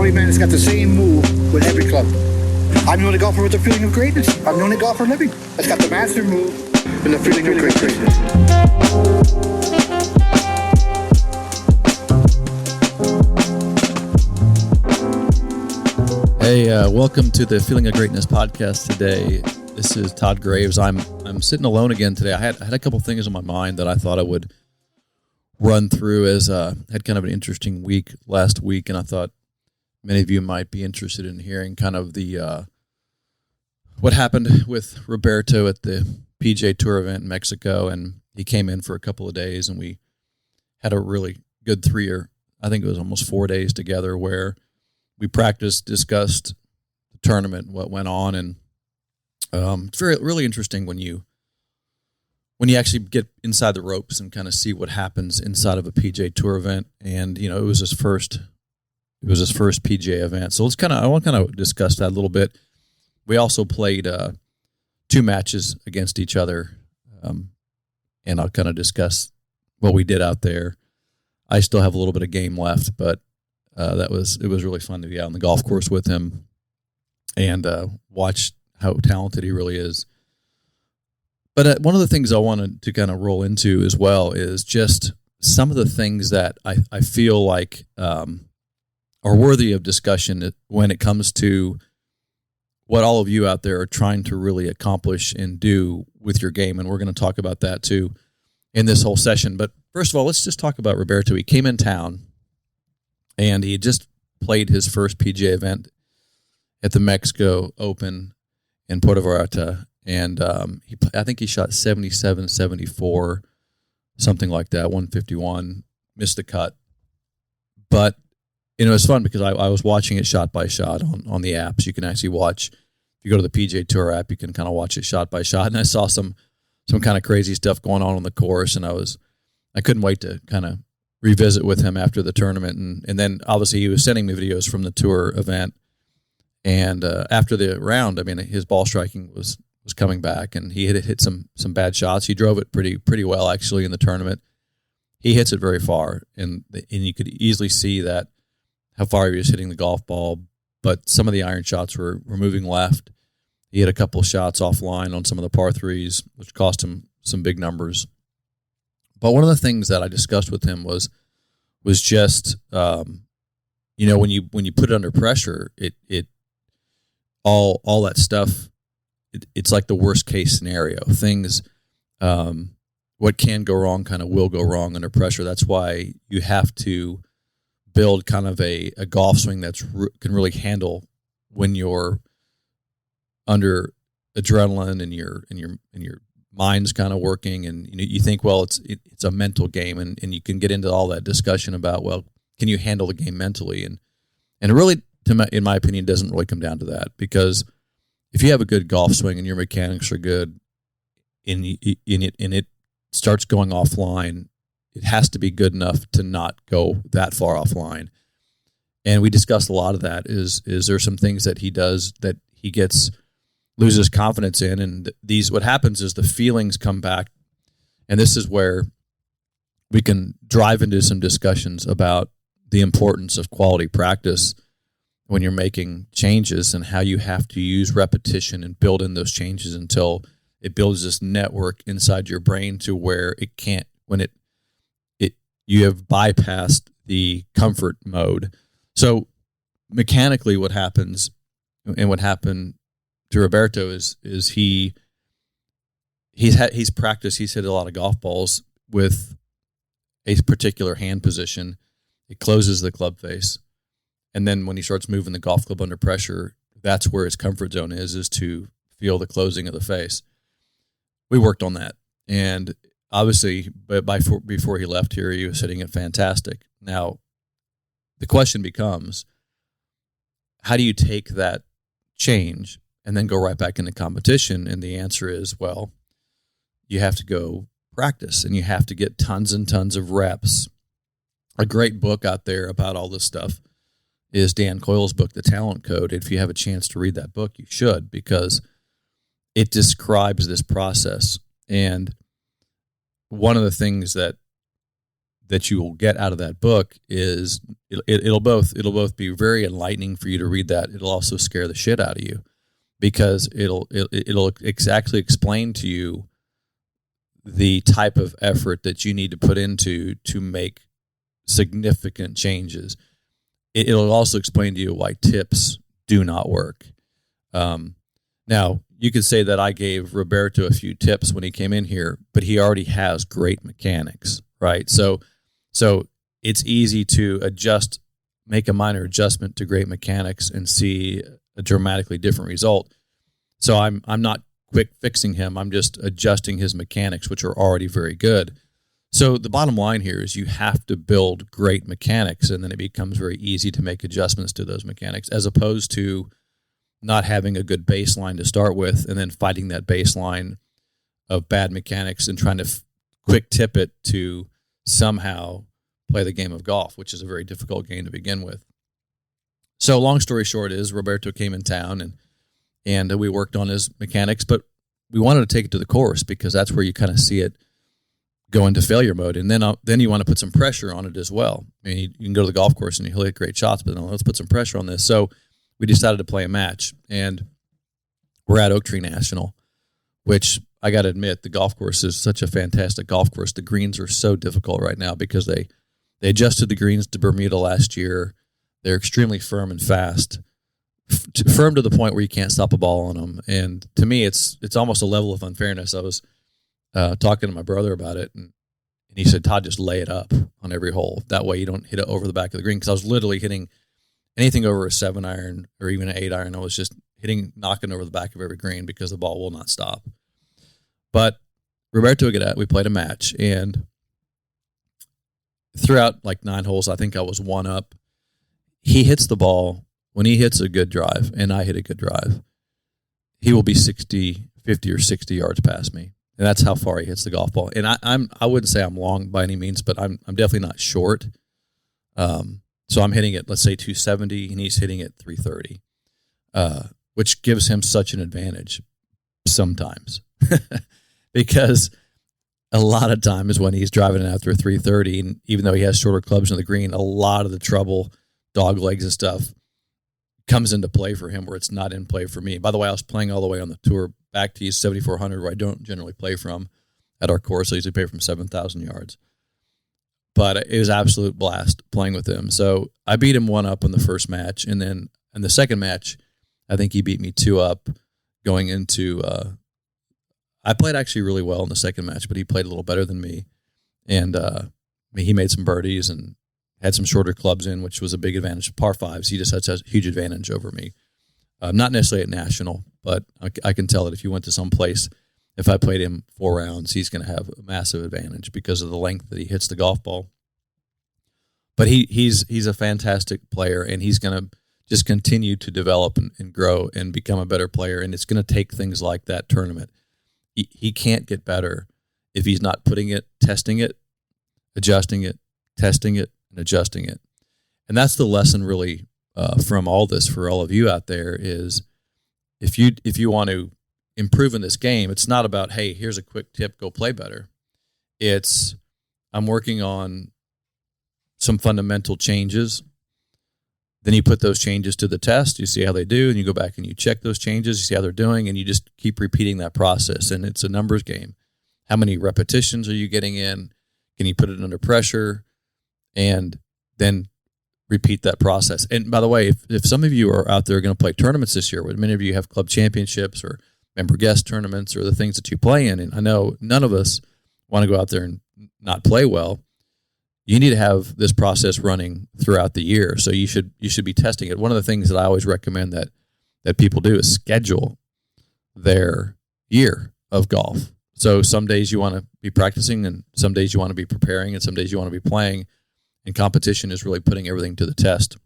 quality man that's got the same move with every club. I'm the only golfer with the feeling of greatness. I'm the only golfer living that's got the master move and the feeling of greatness. Hey, welcome to the Feeling of Greatness podcast today. This is Todd Graves. I'm sitting alone again today. I had a couple things on my mind that I thought I would run through as had kind of an interesting week last week, and I thought many of you might be interested in hearing kind of the what happened with Roberto at the PGA Tour event in Mexico, and he came in for a couple of days, and we had a really good 3 or I think it was almost 4 days together where we practiced, discussed the tournament, what went on, and it's really interesting when you actually get inside the ropes and kind of see what happens inside of a PGA Tour event. And it was his first PGA event, so I want to kind of discuss that a little bit. We also played 2 matches against each other, and I'll kind of discuss what we did out there. I still have a little bit of game left, but it was really fun to be out on the golf course with him and watch how talented he really is. But one of the things I wanted to kind of roll into as well is just some of the things that I feel like are worthy of discussion when it comes to what all of you out there are trying to really accomplish and do with your game. And we're going to talk about that too in this whole session. But first of all, let's just talk about Roberto. He came in town and he had just played his first PGA event at the Mexico Open in Puerto Vallarta. And I think he shot 77, 74, something like that, 151, missed the cut. But it was fun because I was watching it shot by shot on the apps. You can actually watch, if you go to the PGA Tour app, you can kind of watch it shot by shot. And I saw some kind of crazy stuff going on the course, and I couldn't wait to kind of revisit with him after the tournament. And then obviously he was sending me videos from the tour event. And after the round, I mean, his ball striking was coming back, and he had hit some bad shots. He drove it pretty well actually in the tournament. He hits it very far, and you could easily see that how far he was hitting the golf ball. But some of the iron shots were moving left. He had a couple of shots offline on some of the par threes, which cost him some big numbers. But one of the things that I discussed with him was just when you put it under pressure, it all that stuff. It's like the worst case scenario. Things, what can go wrong kind of will go wrong under pressure. That's why you have to build kind of a golf swing that's can really handle when you're under adrenaline and your mind's kind of working, and you think, well, it's a mental game, and you can get into all that discussion about, well, can you handle the game mentally? And it really, in my opinion, doesn't really come down to that, because if you have a good golf swing and your mechanics are good, and it starts going offline, it has to be good enough to not go that far offline. And we discussed a lot of that. Is there some things that he does that he loses confidence in, and what happens is the feelings come back, and this is where we can drive into some discussions about the importance of quality practice when you're making changes, and how you have to use repetition and build in those changes until it builds this network inside your brain to where it can't, when you have bypassed the comfort mode. So mechanically what happens, and what happened to Roberto is he's practiced, he's hit a lot of golf balls with a particular hand position. It closes the club face. And then when he starts moving the golf club under pressure, that's where his comfort zone is to feel the closing of the face. We worked on that. And obviously, before he left here, he was hitting it fantastic. Now, the question becomes, how do you take that change and then go right back into competition? And the answer is, well, you have to go practice, and you have to get tons and tons of reps. A great book out there about all this stuff is Dan Coyle's book, The Talent Code. If you have a chance to read that book, you should, because it describes this process. And one of the things that that you will get out of that book is it'll both be very enlightening for you to read that. It'll also scare the shit out of you because it'll exactly explain to you the type of effort that you need to put into to make significant changes. It'll also explain to you why tips do not work. Now, you could say that I gave Roberto a few tips when he came in here, but he already has great mechanics, right? So it's easy to make a minor adjustment to great mechanics and see a dramatically different result. So I'm not quick fixing him. I'm just adjusting his mechanics, which are already very good. So the bottom line here is you have to build great mechanics, and then it becomes very easy to make adjustments to those mechanics, as opposed to not having a good baseline to start with and then fighting that baseline of bad mechanics and trying to quick tip it to somehow play the game of golf, which is a very difficult game to begin with. So long story short is Roberto came in town and we worked on his mechanics, but we wanted to take it to the course because that's where you kind of see it go into failure mode. And then you want to put some pressure on it as well. I mean, you can go to the golf course and he'll hit great shots, but then let's put some pressure on this. So we decided to play a match, and we're at Oak Tree National, which I got to admit, the golf course is such a fantastic golf course. The greens are so difficult right now because they adjusted the greens to Bermuda last year. They're extremely firm and fast, firm to the point where you can't stop a ball on them. And to me, it's almost a level of unfairness. I was talking to my brother about it, and he said, Todd, just lay it up on every hole. That way you don't hit it over the back of the green, because I was literally hitting anything over a 7-iron or even an 8-iron. I was just knocking over the back of every green because the ball will not stop. But Roberto we played a match, and throughout like 9 holes, I think I was 1 up. He hits the ball. When he hits a good drive, and I hit a good drive, he will be 50 or 60 yards past me. And that's how far he hits the golf ball. And I wouldn't say I'm long by any means, but I'm definitely not short. So I'm hitting it, let's say 270, and he's hitting it 330, which gives him such an advantage sometimes. Because a lot of times when he's driving it after 330, and even though he has shorter clubs in the green, a lot of the trouble, dog legs and stuff, comes into play for him where it's not in play for me. By the way, I was playing all the way on the tour back to East 7400, where I don't generally play from at our course. I usually play from 7,000 yards. But it was an absolute blast playing with him. So I beat him 1 up in the first match. And then in the second match, I think he beat me 2 up going into I played actually really well in the second match, but he played a little better than me. And he made some birdies and had some shorter clubs in, which was a big advantage. Par 5s, he just has a huge advantage over me. Not necessarily at National, but I can tell that if you went to some place, if I played him 4 rounds, he's going to have a massive advantage because of the length that he hits the golf ball. But he's a fantastic player, and he's going to just continue to develop and grow and become a better player. And it's going to take things like that tournament. He can't get better if he's not putting it, testing it, adjusting it, testing it, and adjusting it. And that's the lesson really from all this for all of you out there is if you want to improve in this game, it's not about, hey, here's a quick tip, go play better. It's I'm working on some fundamental changes. Then you put those changes to the test, you see how they do, and you go back and you check those changes, you see how they're doing, and you just keep repeating that process. And it's a numbers game. How many repetitions are you getting in? Can you put it under pressure? And then repeat that process. And by the way, if some of you are out there going to play tournaments this year, many of you have club championships or member guest tournaments or the things that you play in, and I know none of us want to go out there and not play well. You need to have this process running throughout the year. So you should be testing it. One of the things that I always recommend that people do is schedule their year of golf. So some days you want to be practicing, and some days you want to be preparing, and some days you want to be playing. And competition is really putting everything to the test.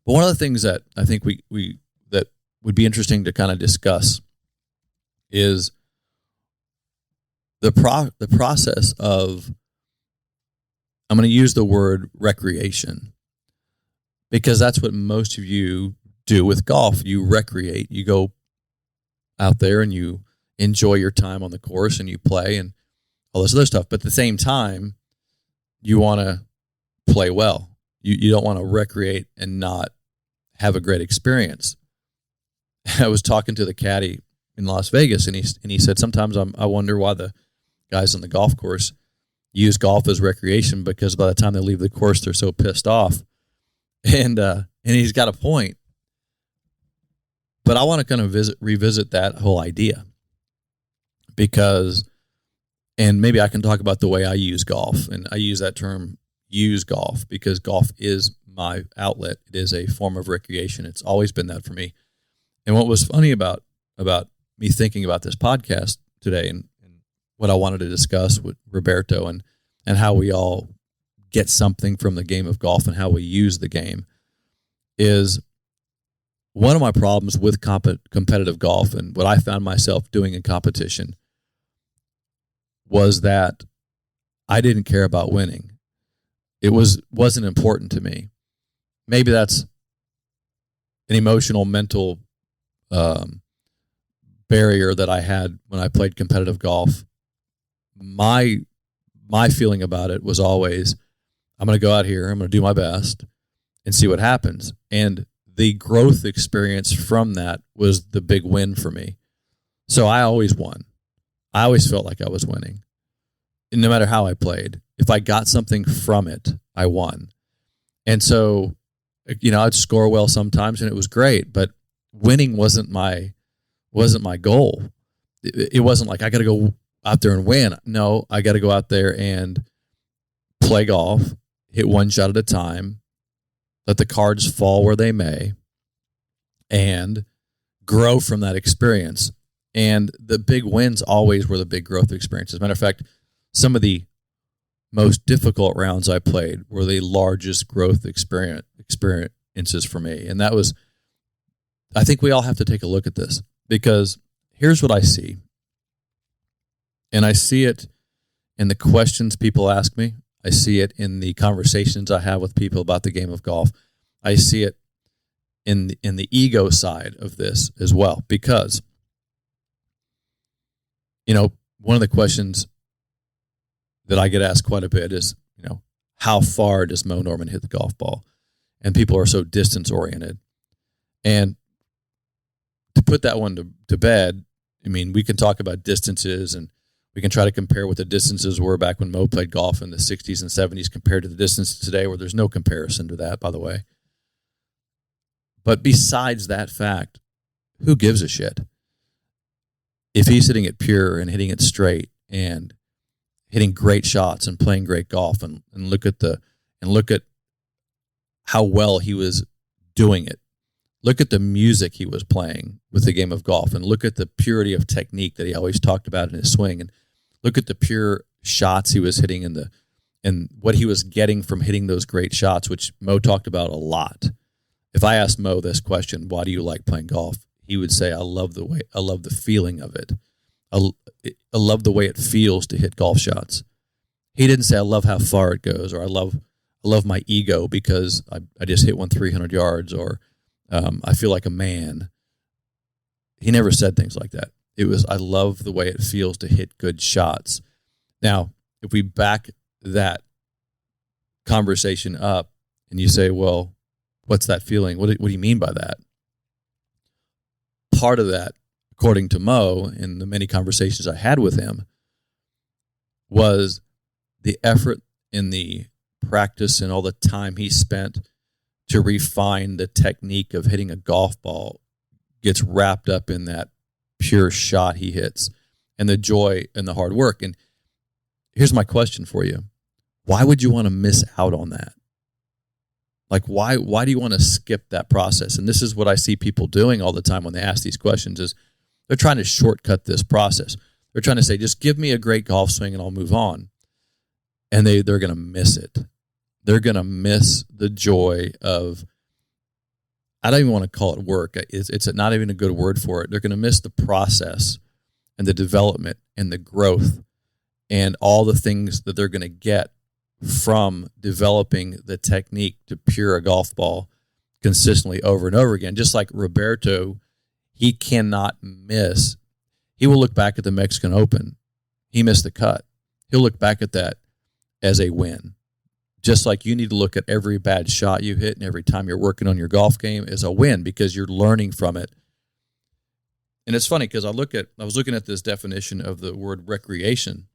But one of the things that I think we that would be interesting to kind of discuss is the process of, I'm going to use the word recreation, because that's what most of you do with golf. You recreate. You go out there and you enjoy your time on the course and you play and all this other stuff. But at the same time, you want to play well. You don't want to recreate and not have a great experience. I was talking to the caddy in Las Vegas, and he said, sometimes I wonder why the guys on the golf course use golf as recreation, because by the time they leave the course, they're so pissed off. And he's got a point. But I want to kind of revisit that whole idea, because, and maybe I can talk about the way I use golf. And I use that term, use golf, because golf is my outlet. It is a form of recreation. It's always been that for me. And what was funny about me thinking about this podcast today, and what I wanted to discuss with Roberto, and how we all get something from the game of golf and how we use the game, is one of my problems with competitive golf, and what I found myself doing in competition, was that I didn't care about winning. It wasn't important to me. Maybe that's an emotional, mental barrier that I had when I played competitive golf. My feeling about it was always, I'm going to go out here, I'm going to do my best and see what happens. And the growth experience from that was the big win for me. So I always won. I always felt like I was winning. And no matter how I played, if I got something from it, I won. And so, I'd score well sometimes, and it was great, but winning wasn't my goal. It wasn't like I got to go out there and win. No, I got to go out there and play golf, hit one shot at a time, let the cards fall where they may, and grow from that experience. And the big wins always were the big growth experiences. As a matter of fact, some of the most difficult rounds I played were the largest growth experiences for me. And that was, I think we all have to take a look at this, because here's what I see. And I see it in the questions people ask me. I see it in the conversations I have with people about the game of golf. I see it in the ego side of this as well, because, one of the questions that I get asked quite a bit is, how far does Mo Norman hit the golf ball? And people are so distance oriented. And to put that one to bed, we can talk about distances, and we can try to compare what the distances were back when Mo played golf in the 60s and 70s compared to the distances today, where there's no comparison to that, by the way. But besides that fact, who gives a shit? If he's hitting it pure and hitting it straight and hitting great shots and playing great golf, and look at how well he was doing it. Look at the music he was playing with the game of golf, and look at the purity of technique that he always talked about in his swing, and look at the pure shots he was hitting and what he was getting from hitting those great shots, which Mo talked about a lot. If I asked Mo this question, why do you like playing golf? He would say, I love the feeling of it. I love the way it feels to hit golf shots. He didn't say, I love how far it goes, or I love my ego because I just hit one 300 yards, or I feel like a man. He never said things like that. It was, I love the way it feels to hit good shots. Now, if we back that conversation up and you say, well, what's that feeling? What do you mean by that? Part of that, according to Mo, in the many conversations I had with him, was the effort and the practice and all the time he spent to refine the technique of hitting a golf ball gets wrapped up in that pure shot he hits and the joy and the hard work. And here's my question for you. Why would you want to miss out on that? Like, why do you want to skip that process? And this is what I see people doing all the time when they ask these questions, is they're trying to shortcut this process. They're trying to say, just give me a great golf swing and I'll move on. And they're going to miss it. They're going to miss the joy of, I don't even want to call it work. It's not even a good word for it. They're going to miss the process and the development and the growth and all the things that they're going to get from developing the technique to pure a golf ball consistently over and over again. Just like Roberto, he cannot miss. He will look back at the Mexican Open. He missed the cut. He'll look back at that as a win. Just like you need to look at every bad shot you hit and every time you're working on your golf game as a win because you're learning from it. And it's funny because I was looking at this definition of the word recreation,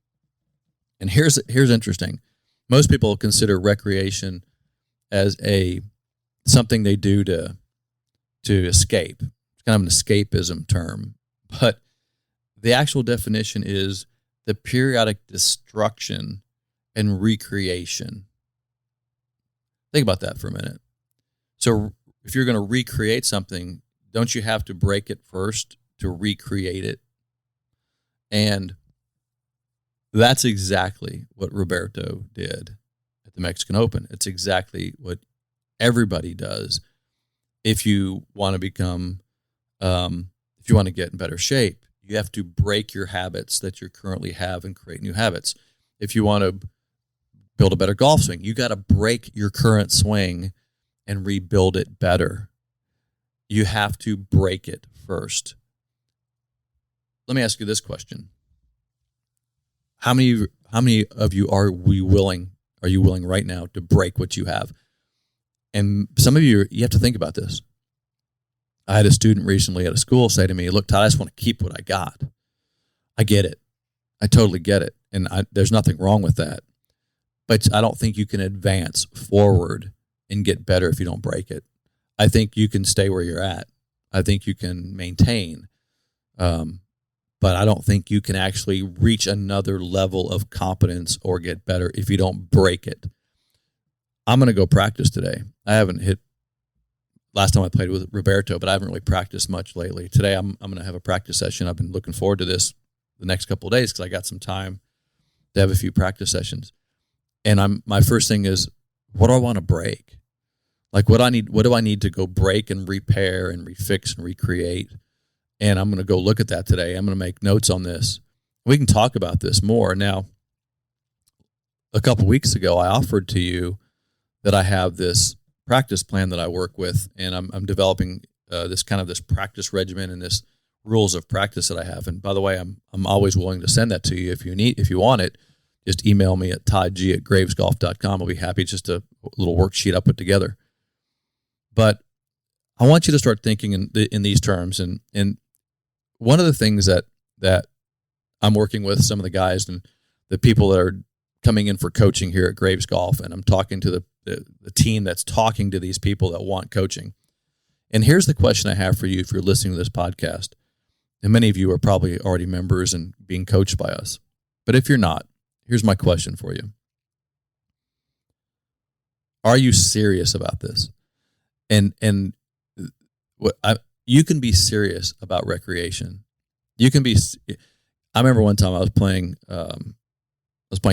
and here's interesting. Most people consider recreation as something they do to escape. It's kind of an escapism term, but the actual definition is the periodic destruction and recreation. Think about that for a minute. So if you're going to recreate something, don't you have to break it first to recreate it? And that's exactly what Roberto did at the Mexican Open. It's exactly what everybody does if you want to become, if you want to get in better shape. You have to break your habits that you currently have and create new habits. If you want to build a better golf swing, you got to break your current swing and rebuild it better. You have to break it first. Let me ask you this question. How many of you are you willing right now to break what you have? And some of you have to think about this. I had a student recently at a school say to me, look, Todd, I just want to keep what I got. I get it. I totally get it. And there's nothing wrong with that. But I don't think you can advance forward and get better if you don't break it. I think you can stay where you're at. I think you can maintain. But I don't think you can actually reach another level of competence or get better if you don't break it. I'm going to go practice today. I haven't hit last time I played with Roberto, but I haven't really practiced much lately. Today I'm going to have a practice session. I've been looking forward to this the next couple of days because I got some time to have a few practice sessions. And my first thing is, what do I want to break? Like what do I need to go break and repair and refix and recreate? And I'm going to go look at that today. I'm going to make notes on this. We can talk about this more. Now, a couple weeks ago, I offered to you that I have this practice plan that I work with, and I'm developing this practice regimen and this rules of practice that I have. And by the way, I'm always willing to send that to you if you want it. Just email me at toddg@gravesgolf.com. I'll be happy. It's just a little worksheet I put together. But I want you to start thinking in these terms. And one of the things that I'm working with some of the guys and the people that are coming in for coaching here at Graves Golf, and I'm talking to the team that's talking to these people that want coaching. And here's the question I have for you if you're listening to this podcast. And many of you are probably already members and being coached by us. But if you're not, here's my question for you. Are you serious about this? And you can be serious about recreation. You can be. I remember one time I was playing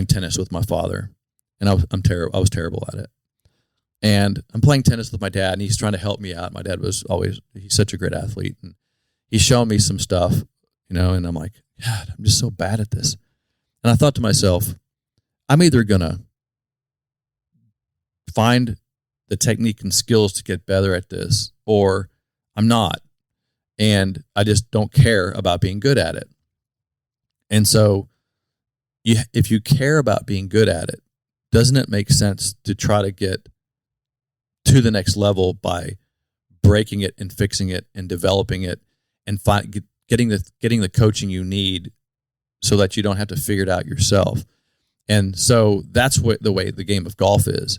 tennis with my father, and I was terrible at it. And I'm playing tennis with my dad, and he's trying to help me out. My dad he's such a great athlete, and he's showing me some stuff, and I'm like, God, I'm just so bad at this. And I thought to myself, I'm either going to find the technique and skills to get better at this, or I'm not. And I just don't care about being good at it. And so if you care about being good at it, doesn't it make sense to try to get to the next level by breaking it and fixing it and developing it and getting the coaching you need so that you don't have to figure it out yourself? And so that's the way the game of golf is.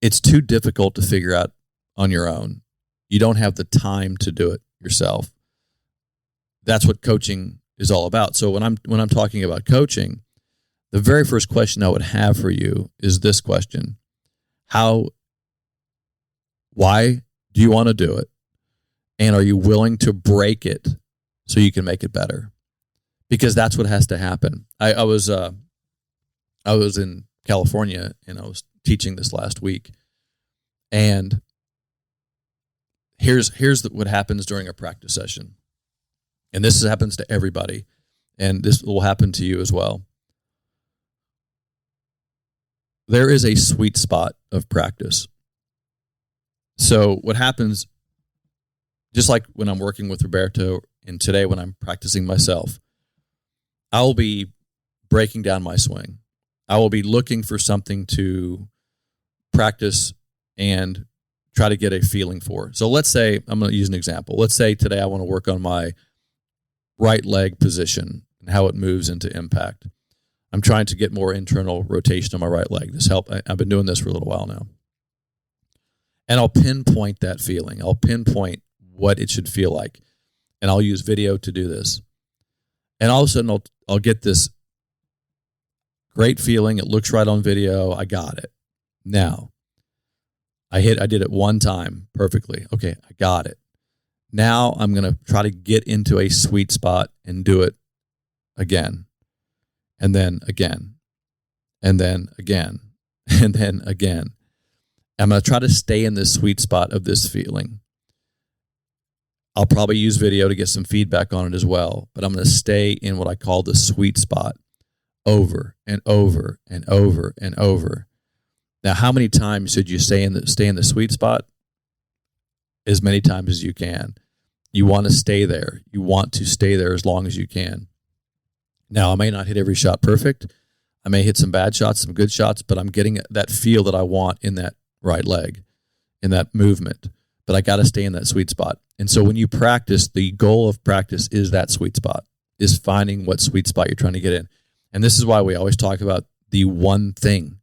It's too difficult to figure out on your own. You don't have the time to do it yourself. That's what coaching is all about. So when I'm talking about coaching, the very first question I would have for you is this question: why do you want to do it? And are you willing to break it so you can make it better? Because that's what has to happen. I was in California and I was teaching this last week, and here's what happens during a practice session. And this happens to everybody, and this will happen to you as well. There is a sweet spot of practice. So what happens, just like when I'm working with Roberto and today when I'm practicing myself, I'll be breaking down my swing. I will be looking for something to practice and try to get a feeling for. So let's say, I'm going to use an example. Let's say today I want to work on my right leg position and how it moves into impact. I'm trying to get more internal rotation on my right leg. I've been doing this for a little while now. And I'll pinpoint that feeling. I'll pinpoint what it should feel like. And I'll use video to do this. And all of a sudden I'll get this great feeling. It looks right on video. I got it. Now, I did it one time perfectly. Okay, I got it. Now I'm going to try to get into a sweet spot and do it again. And then again. And then again. And then again. I'm going to try to stay in this sweet spot of this feeling. I'll probably use video to get some feedback on it as well, but I'm going to stay in what I call the sweet spot over and over and over and over. Now, how many times should you stay in the sweet spot? As many times as you can. You want to stay there. You want to stay there as long as you can. Now, I may not hit every shot perfect. I may hit some bad shots, some good shots, but I'm getting that feel that I want in that right leg, in that movement. But I got to stay in that sweet spot. And so when you practice, the goal of practice is that sweet spot, is finding what sweet spot you're trying to get in. And this is why we always talk about the one thing.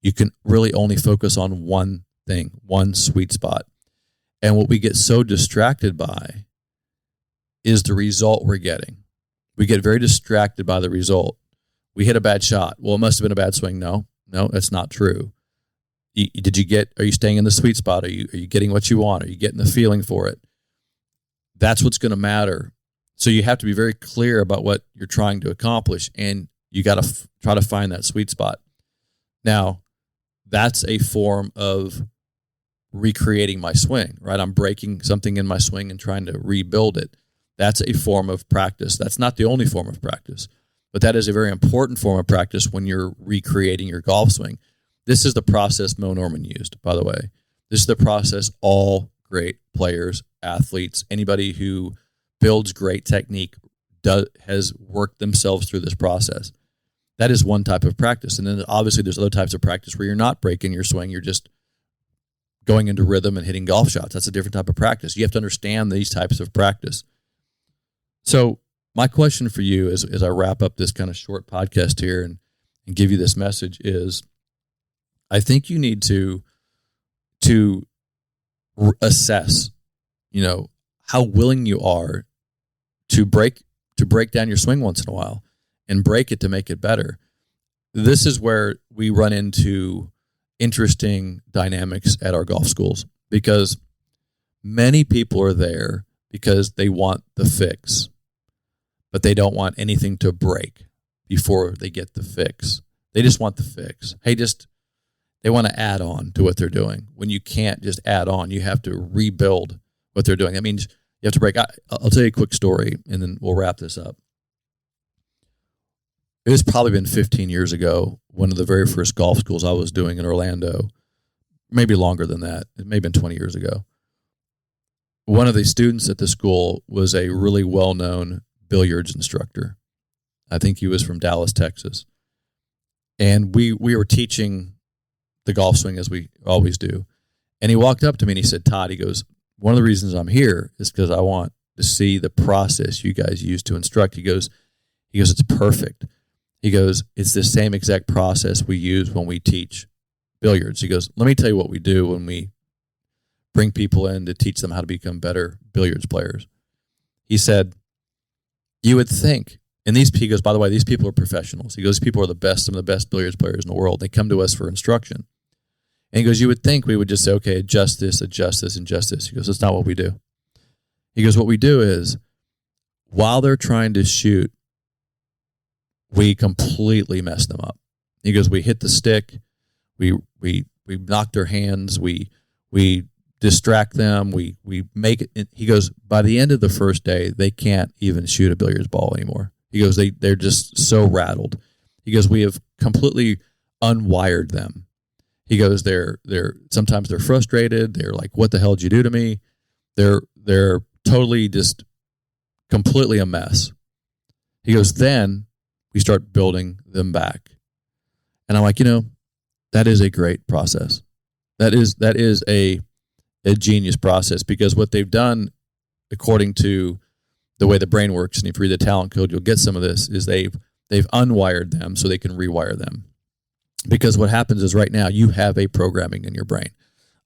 You can really only focus on one thing, one sweet spot. And what we get so distracted by is the result we're getting. We get very distracted by the result. We hit a bad shot. Well, it must have been a bad swing. No, that's not true. Are you staying in the sweet spot? Are you getting what you want? Are you getting the feeling for it? That's what's going to matter. So you have to be very clear about what you're trying to accomplish, and you got to try to find that sweet spot. Now, that's a form of recreating my swing, right? I'm breaking something in my swing and trying to rebuild it. That's a form of practice. That's not the only form of practice, but that is a very important form of practice when you're recreating your golf swing. This is the process Mo Norman used, by the way. This is the process all great players, athletes, anybody who builds great technique has worked themselves through this process. That is one type of practice. And then obviously there's other types of practice where you're not breaking your swing. You're just going into rhythm and hitting golf shots. That's a different type of practice. You have to understand these types of practice. So my question for you as I wrap up this kind of short podcast here and give you this message is, I think you need to assess, how willing you are to break down your swing once in a while and break it to make it better. This is where we run into interesting dynamics at our golf schools, because many people are there because they want the fix, but they don't want anything to break before they get the fix. They just want the fix. They want to add on to what they're doing. When you can't just add on, you have to rebuild what they're doing. That means you have to break. I'll tell you a quick story, and then we'll wrap this up. It was probably been 15 years ago, one of the very first golf schools I was doing in Orlando, maybe longer than that. It may have been 20 years ago. One of the students at the school was a really well-known billiards instructor. I think he was from Dallas, Texas. And we were teaching the golf swing as we always do. And he walked up to me and he said, Todd, he goes, one of the reasons I'm here is because I want to see the process you guys use to instruct. He goes, it's perfect. He goes, it's the same exact process we use when we teach billiards. He goes, let me tell you what we do when we bring people in to teach them how to become better billiards players. He said, you would think, and he goes, by the way, these people are professionals. He goes, people are some of the best billiards players in the world. They come to us for instruction. And he goes, you would think we would just say, okay, adjust this, adjust this, adjust this. He goes, that's not what we do. He goes, what we do is, while they're trying to shoot, we completely mess them up. He goes, we hit the stick, we knock their hands, we distract them, we make it. He goes, by the end of the first day, they can't even shoot a billiards ball anymore. He goes, they're just so rattled. He goes, we have completely unwired them. He goes, sometimes they're frustrated. They're like, what the hell did you do to me? They're totally just completely a mess. He goes, then we start building them back. And I'm like, that is a great process. That is a genius process, because what they've done, according to the way the brain works, and if you read the talent code, you'll get some of this, is they've unwired them so they can rewire them. Because what happens is right now you have a programming in your brain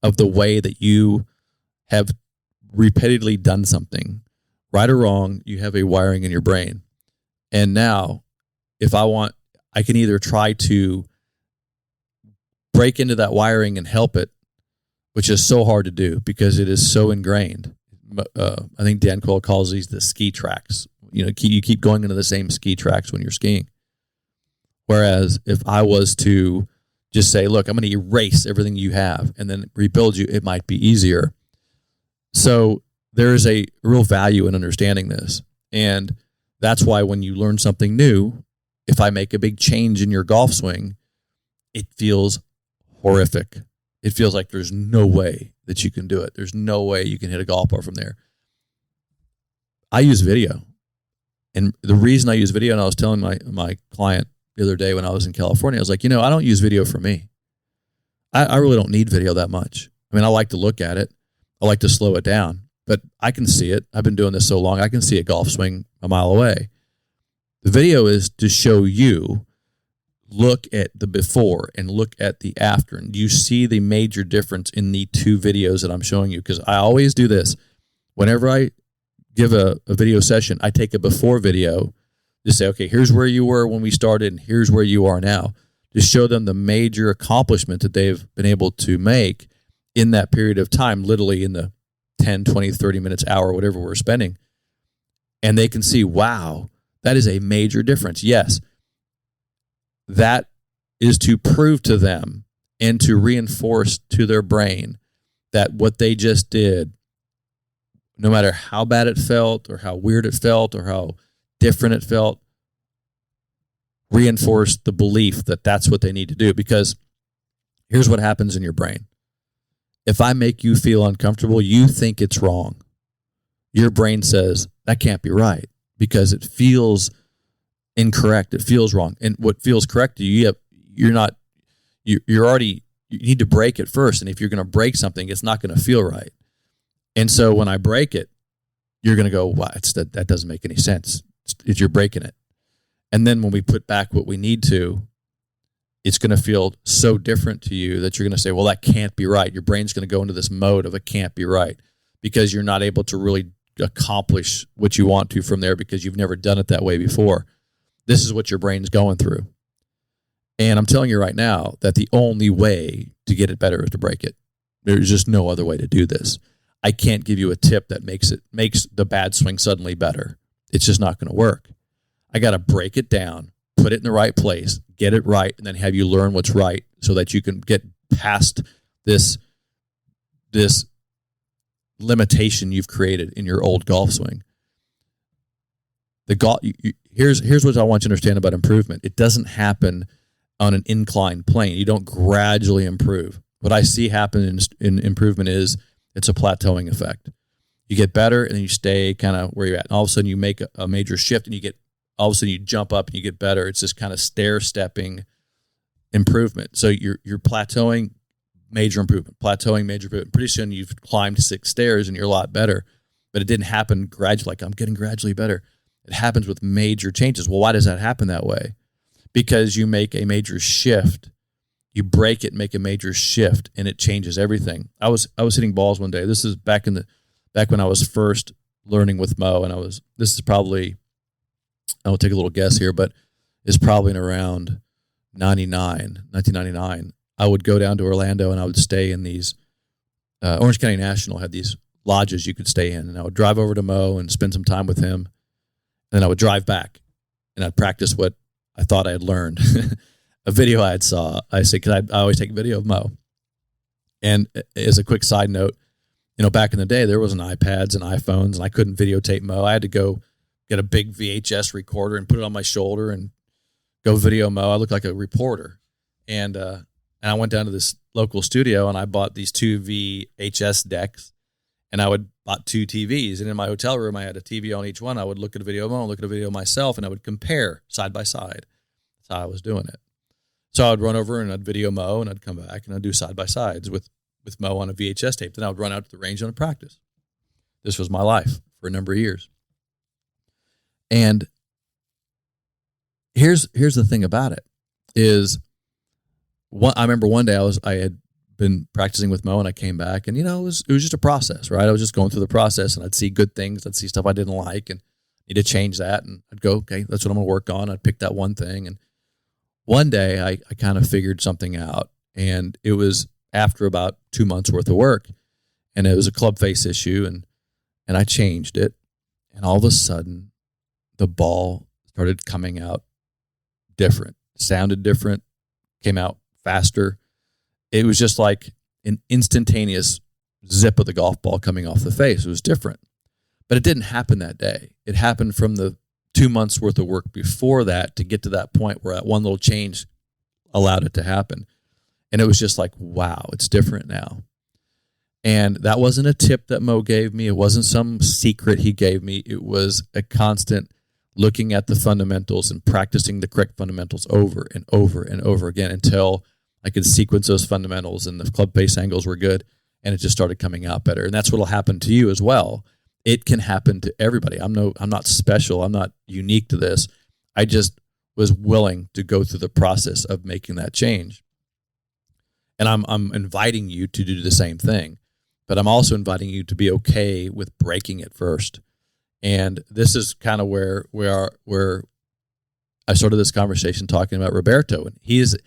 of the way that you have repeatedly done something, right or wrong, you have a wiring in your brain. And now, if I can either try to break into that wiring and help it, which is so hard to do because it is so ingrained. I think Dan Cole calls these the ski tracks. You keep going into the same ski tracks when you're skiing. Whereas if I was to just say, look, I'm going to erase everything you have and then rebuild you, it might be easier. So there is a real value in understanding this. And that's why when you learn something new, if I make a big change in your golf swing, it feels horrific. It feels like there's no way that you can do it. There's no way you can hit a golf ball from there. I use video. And the reason I use video, and I was telling my client the other day when I was in California, I was like, I don't use video for me. I really don't need video that much. I mean, I like to look at it. I like to slow it down. But I can see it. I've been doing this so long, I can see a golf swing a mile away. The video is to show you, look at the before and look at the after. And you see the major difference in the two videos that I'm showing you. Because I always do this. Whenever I give a video session, I take a before video to say, okay, here's where you were when we started and here's where you are now. To show them the major accomplishment that they've been able to make in that period of time, literally in the 10, 20, 30 minutes, hour, whatever we're spending. And they can see, wow, that is a major difference. Yes, that is to prove to them and to reinforce to their brain that what they just did, no matter how bad it felt or how weird it felt or how different it felt, reinforce the belief that that's what they need to do. Because here's what happens in your brain. If I make you feel uncomfortable, you think it's wrong. Your brain says, that can't be right, because it feels incorrect. It feels wrong. And what feels correct to you, you need to break it first. And if you're going to break something, it's not going to feel right. And so when I break it, you're going to go, wow, that doesn't make any sense. You're breaking it. And then when we put back what we need to, it's going to feel so different to you that you're going to say, well, that can't be right. Your brain's going to go into this mode of it can't be right, because you're not able to really accomplish what you want to from there, because you've never done it that way before. This is what your brain's going through. And I'm telling you right now that the only way to get it better is to break it. There's just no other way to do this. I can't give you a tip that makes the bad swing suddenly better. It's just not going to work. I got to break it down, put it in the right place, get it right, and then have you learn what's right so that you can get past this limitation you've created in your old golf swing. Here's what I want you to understand about improvement. It doesn't happen on an inclined plane. You don't gradually improve. What I see happen in improvement is it's a plateauing effect. You get better and then you stay kind of where you're at. And all of a sudden you make a major shift and all of a sudden you jump up and you get better. It's this kind of stair-stepping improvement. So you're plateauing, major improvement, plateauing, major improvement. Pretty soon you've climbed 6 stairs and you're a lot better. But it didn't happen gradually, like I'm getting gradually better. It happens with major changes. Well, why does that happen that way? Because you make a major shift. You break it, make a major shift, and it changes everything. I was hitting balls one day. This is back when I was first learning with Mo, and this is probably, I'll take a little guess here, but it's probably in around 1999. I would go down to Orlando and I would stay in these, Orange County National had these lodges you could stay in, and I would drive over to Mo and spend some time with him, and then I would drive back and I'd practice what I thought I had learned. A video I saw, because I always take video of Mo. And as a quick side note, back in the day, there wasn't iPads and iPhones, and I couldn't videotape Mo. I had to go get a big VHS recorder and put it on my shoulder and go video Mo. I looked like a reporter. And I went down to this local studio, and I bought these 2 VHS decks, and I bought 2 TVs. And in my hotel room, I had a TV on each one. I would look at a video of Mo, look at a video of myself, and I would compare side by side. That's how I was doing it. So I'd run over and I'd video Mo, and I'd come back and I'd do side-by-sides with Mo on a VHS tape. Then I would run out to the range on a practice. This was my life for a number of years. And here's the thing about it is, I remember one day I had been practicing with Mo, and I came back, and it was just a process, right? I was just going through the process, and I'd see good things, I'd see stuff I didn't like, and need to change that, and I'd go, okay, that's what I'm going to work on. I'd pick that one thing, and one day I kind of figured something out, and it was after about 2 months worth of work, and it was a club face issue, and I changed it, and all of a sudden the ball started coming out different, sounded different, came out faster. It was just like an instantaneous zip of the golf ball coming off the face. It was different. But it didn't happen that day. It happened from the 2 months worth of work before that to get to that point where that one little change allowed it to happen. And it was just like, wow, it's different now. And that wasn't a tip that Mo gave me. It wasn't some secret he gave me. It was a constant looking at the fundamentals and practicing the correct fundamentals over and over and over again until I could sequence those fundamentals and the club face angles were good, and it just started coming out better. And that's what will happen to you as well. It can happen to everybody. I'm not special. I'm not unique to this. I just was willing to go through the process of making that change. And I'm inviting you to do the same thing, but I'm also inviting you to be okay with breaking it first. And this is kind of where I started this conversation talking about Roberto, and he is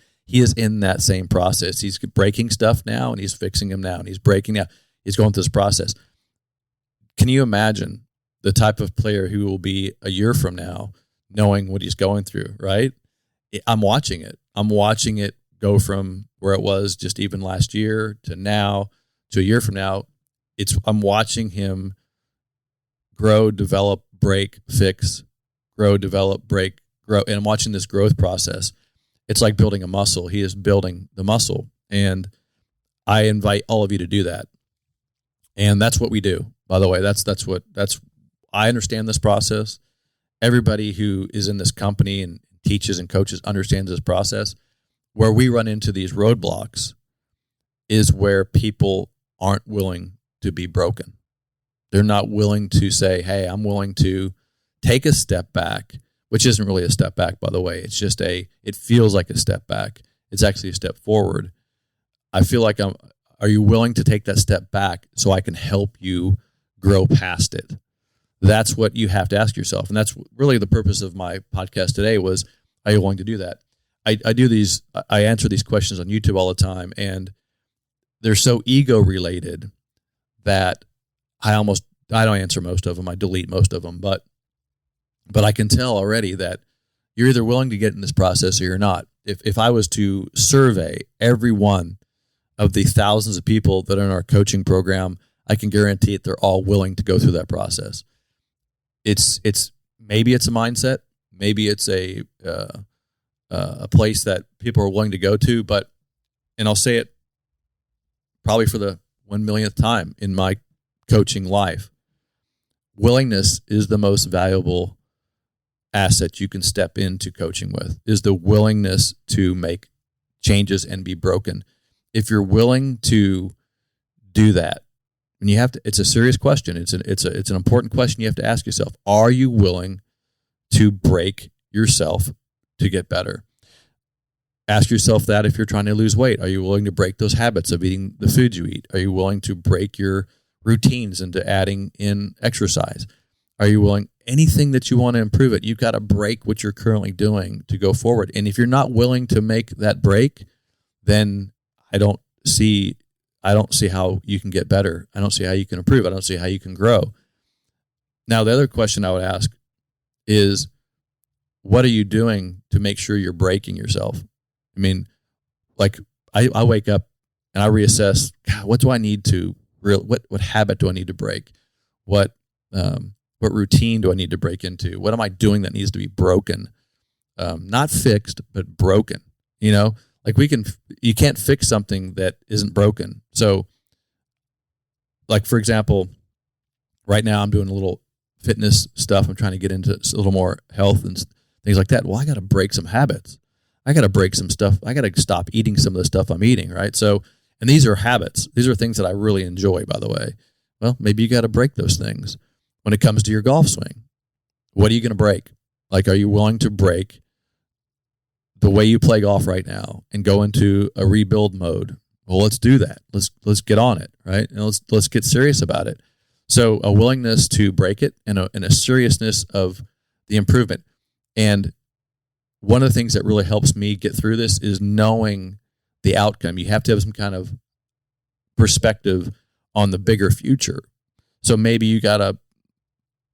in that same process. He's breaking stuff now, and he's fixing them now, and he's breaking now. He's going through this process. Can you imagine the type of player who will be a year from now knowing what he's going through, right? I'm watching it. I'm watching it go from where it was just even last year to now to a year from now. I'm watching him grow, develop, break, fix, grow, develop, break, grow. And I'm watching this growth process. It's like building a muscle. He is building the muscle. And I invite all of you to do that. And that's what we do. By the way, I understand this process. Everybody who is in this company and teaches and coaches understands this process. Where we run into these roadblocks is where people aren't willing to be broken. They're not willing to say, hey, I'm willing to take a step back, which isn't really a step back, by the way. It's just it feels like a step back. It's actually a step forward. I feel like are you willing to take that step back so I can help you grow past it? That's what you have to ask yourself. And that's really the purpose of my podcast today was, are you willing to do that? I answer these questions on YouTube all the time, and they're so ego related that I don't answer most of them. I delete most of them, but I can tell already that you're either willing to get in this process or you're not. If I was to survey every one of the thousands of people that are in our coaching program, I can guarantee it, they're all willing to go through that process. It's maybe it's a mindset, maybe it's a place that people are willing to go to, and I'll say it probably for the 1 millionth time in my coaching life, willingness is the most valuable asset you can step into coaching with, is the willingness to make changes and be broken. If you're willing to do that, and you have to, it's a serious question. It's an important question you have to ask yourself. Are you willing to break yourself to get better? Ask yourself that if you're trying to lose weight. Are you willing to break those habits of eating the food you eat? Are you willing to break your routines into adding in exercise? Are you willing, anything that you want to improve it, you've got to break what you're currently doing to go forward. And if you're not willing to make that break, then I don't see how you can get better. I don't see how you can improve. I don't see how you can grow. Now, the other question I would ask is, what are you doing to make sure you're breaking yourself? I mean, like I wake up and I reassess, God, what do I need to what habit do I need to break? What routine do I need to break into? What am I doing that needs to be broken? Not fixed, but broken. Like you can't fix something that isn't broken. So, like, for example, right now I'm doing a little fitness stuff. I'm trying to get into a little more health and things like that. Well, I got to break some habits. I got to break some stuff. I got to stop eating some of the stuff I'm eating, right? So, and these are habits. These are things that I really enjoy, by the way. Well, maybe you got to break those things. When it comes to your golf swing, what are you going to break? Like, are you willing to break the way you play golf right now and go into a rebuild mode? Well, let's do that. Let's get on it, right? And let's get serious about it. So a willingness to break it and a seriousness of the improvement. And one of the things that really helps me get through this is knowing the outcome. You have to have some kind of perspective on the bigger future. So maybe you got to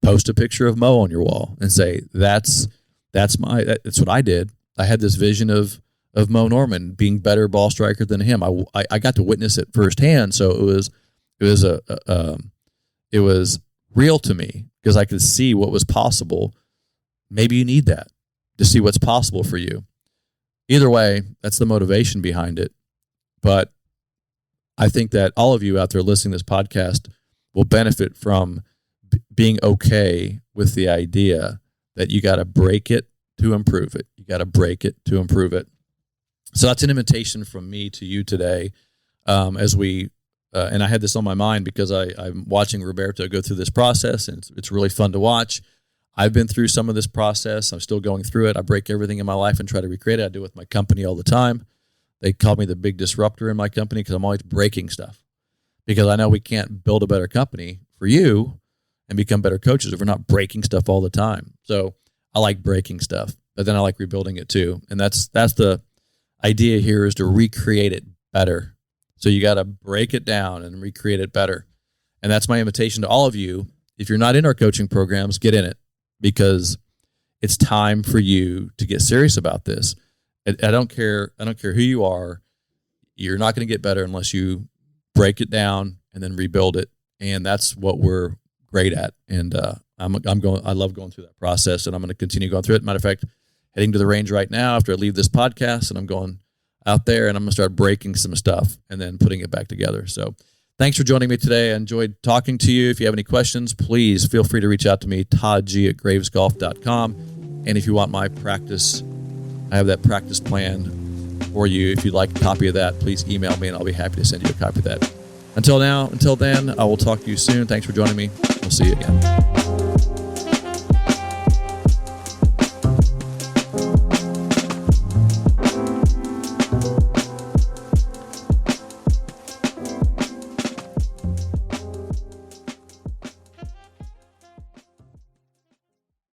post a picture of Mo on your wall and say, that's what I did. I had this vision of Mo Norman being better ball striker than him. I got to witness it firsthand. So it was real to me because I could see what was possible. Maybe you need that to see what's possible for you. Either way, that's the motivation behind it. But I think that all of you out there listening to this podcast will benefit from being okay with the idea that you got to break it to improve it. You got to break it to improve it. So that's an invitation from me to you today as we, and I had this on my mind because I'm watching Roberto go through this process, and it's really fun to watch. I've been through some of this process. I'm still going through it. I break everything in my life and try to recreate it. I do it with my company all the time. They call me the big disruptor in my company because I'm always breaking stuff. Because I know we can't build a better company for you and become better coaches if we're not breaking stuff all the time. So I like breaking stuff, but then I like rebuilding it too. And that's the idea here, is to recreate it better. So you got to break it down and recreate it better. And that's my invitation to all of you. If you're not in our coaching programs, get in it, because it's time for you to get serious about this. I don't care who you are. You're not going to get better unless you break it down and then rebuild it. And that's what we're great at. And I love going through that process, and I'm going to continue going through it. Matter of fact, heading to the range right now after I leave this podcast, and I'm going out there and I'm going to start breaking some stuff and then putting it back together. So thanks for joining me today. I enjoyed talking to you. If you have any questions, please feel free to reach out to me, toddg@gravesgolf.com. And if you want my practice, I have that practice plan for you. If you'd like a copy of that, please email me and I'll be happy to send you a copy of that. Until then, I will talk to you soon. Thanks for joining me. We'll see you again.